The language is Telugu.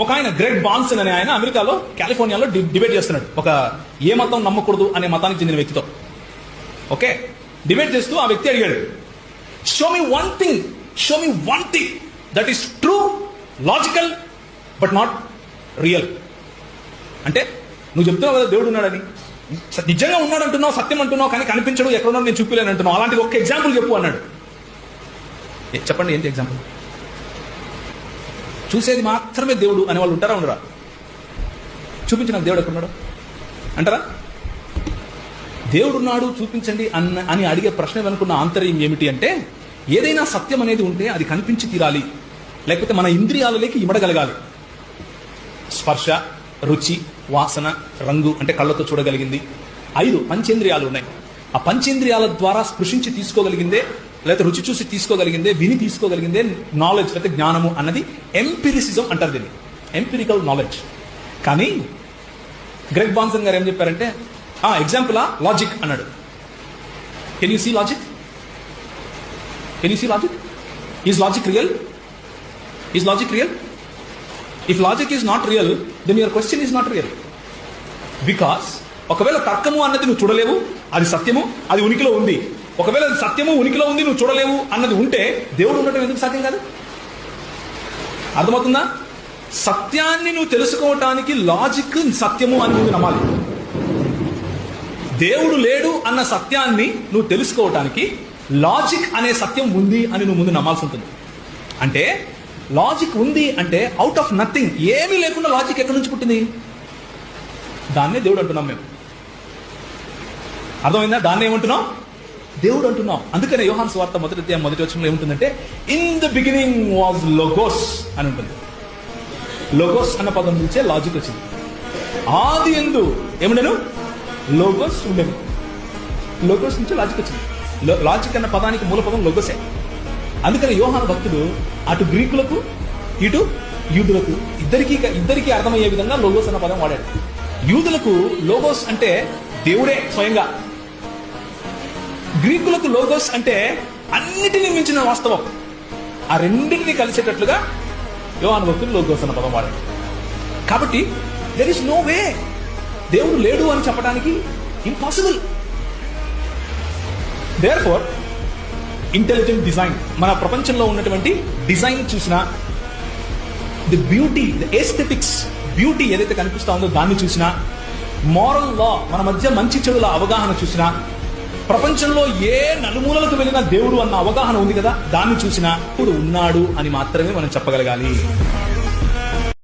ఒక ఆయన గ్రెగ్ బాన్సన్ అనే ఆయన అమెరికాలో కాలిఫోర్నియాలో డిబేట్ చేస్తున్నాడు ఒక ఏ మతం నమ్మకూడదు అనే మతానికి చెందిన వ్యక్తితో. ఓకే, డిబేట్ చేస్తూ ఆ వ్యక్తి అడిగాడు, show me one thing that is true, logical but not real. అంటే నువ్వు చెప్తున్నావు కదా దేవుడు ఉన్నాడని, నిజంగా ఉన్నాడు అంటున్నావు, సత్యం అంటున్నావు, కానీ కనిపించడు, ఎక్కడ ఉన్నాడు నేను చూపిలేను అంటున్నావు. అలాంటి ఒక్క ఎగ్జాంపుల్ చెప్పు అన్నాడు. చెప్పండి ఏంటి ఎగ్జాంపుల్? చూసేది మాత్రమే దేవుడు అనే వాళ్ళు ఉంటారా ఉండరా? చూపించి నాకు దేవుడు ఎక్కడున్నాడు అంటారా? దేవుడు ఉన్నాడు చూపించండి అని అడిగే ప్రశ్న వెనుకున్న ఆంతర్యం ఏమిటి అంటే, ఏదైనా సత్యం అనేది ఉంటే అది కనిపించి తీరాలి, లేకపోతే మన ఇంద్రియాలలోకి ఇమడగలగాలి. స్పర్శ, రుచి, వాసన, రంగు అంటే కళ్ళతో చూడగలిగింది. 5 పంచేంద్రియాలు ఉన్నాయి. ఆ పంచేంద్రియాల ద్వారా స్పృశించి తీసుకోగలిగిందే, లేకపోతే రుచి చూసి తీసుకోగలిగిందే, విని తీసుకోగలిగిందే నాలెడ్జ్ లేకపోతే జ్ఞానము అన్నది ఎంపిరిసిజం అంటారు దీన్ని, ఎంపిరికల్ నాలెడ్జ్. కానీ గ్రెగ్ బాన్సన్ గారు ఏం చెప్పారంటే, ఎగ్జాంపుల్ లాజిక్ అన్నాడు. Can you see logic? Is logic real? If logic is not real, then your question is not real. Because ఒకవేళ తర్కము అన్నది నువ్వు చూడలేవు, అది సత్యము, అది ఉనికిలో ఉంది. ఒకవేళ అది సత్యము ఉనికిలో ఉంది, నువ్వు చూడలేవు అన్నది ఉంటే దేవుడు ఉండటం ఎందుకు సాధ్యం కాదు? అర్థమవుతుందా? సత్యాన్ని నువ్వు తెలుసుకోవటానికి లాజిక్ సత్యము అని నువ్వు నమ్మాలి. దేవుడు లేడు అన్న సత్యాన్ని నువ్వు తెలుసుకోవటానికి లాజిక్ అనే సత్యం ఉంది అని నువ్వు ముందు నమ్మాల్సి ఉంటుంది. అంటే లాజిక్ ఉంది అంటే అవుట్ ఆఫ్ నథింగ్, ఏమీ లేకుండా లాజిక్ ఎక్కడి నుంచి పుట్టింది? దాన్నే దేవుడు అంటున్నాం మేము. అర్థమైందా? దాన్ని ఏమంటున్నాం? దేవుడు అంటున్నాం. అందుకనే యోహాను సువార్త 1వ అధ్యాయం 1వ వచనంలో ఏముంటుందంటే, in the beginning was logos అని ఉంటుంది. లోగోస్ అన్న పదం నుంచే లాజిక్ వచ్చింది. ఆది యందు ఏముండెను? లోగోస్ ఉండేను. లోగోస్ నుంచి లాజిక్ వచ్చింది. లాజిక్ అన్న పదానికి మూల పదం లోగోసే. అందుకని యోహాను భక్తుడు అటు గ్రీకులకు ఇటు యూదులకు ఇద్దరికి అర్థమయ్యే విధంగా లోగోస్ అన్న పదం వాడాడు. యూదులకు లోగోస్ అంటే దేవుడే స్వయంగా, గ్రీకులకు లోగోస్ అంటే అన్నిటినీ మించిన వాస్తవం. ఆ రెండింటినీ కలిసేటట్లుగా యోహాను భక్తుడు లోగోస్ అన్న పదం వాడాడు. కాబట్టి దెర్ ఇస్ నో వే దేవుడు లేడు అని చెప్పడానికి ఇంపాసిబుల్. దేర్ఫోర్ ఇంటెలిజెంట్ డిజైన్, మన ప్రపంచంలో ఉన్నటువంటి డిజైన్ చూసినా, the beauty, the aesthetics, beauty ఏదైతే కనిపిస్తా ఉందో దాన్ని చూసినా, మారల్ లా, మన మధ్య మంచి చెడుల అవగాహన చూసినా, ప్రపంచంలో ఏ నలుమూలలకు వెళ్ళినా దేవుడు అన్న అవగాహన ఉంది కదా, దాన్ని చూసినా దేవుడు ఉన్నాడు అని మాత్రమే మనం చెప్పగలగాలి.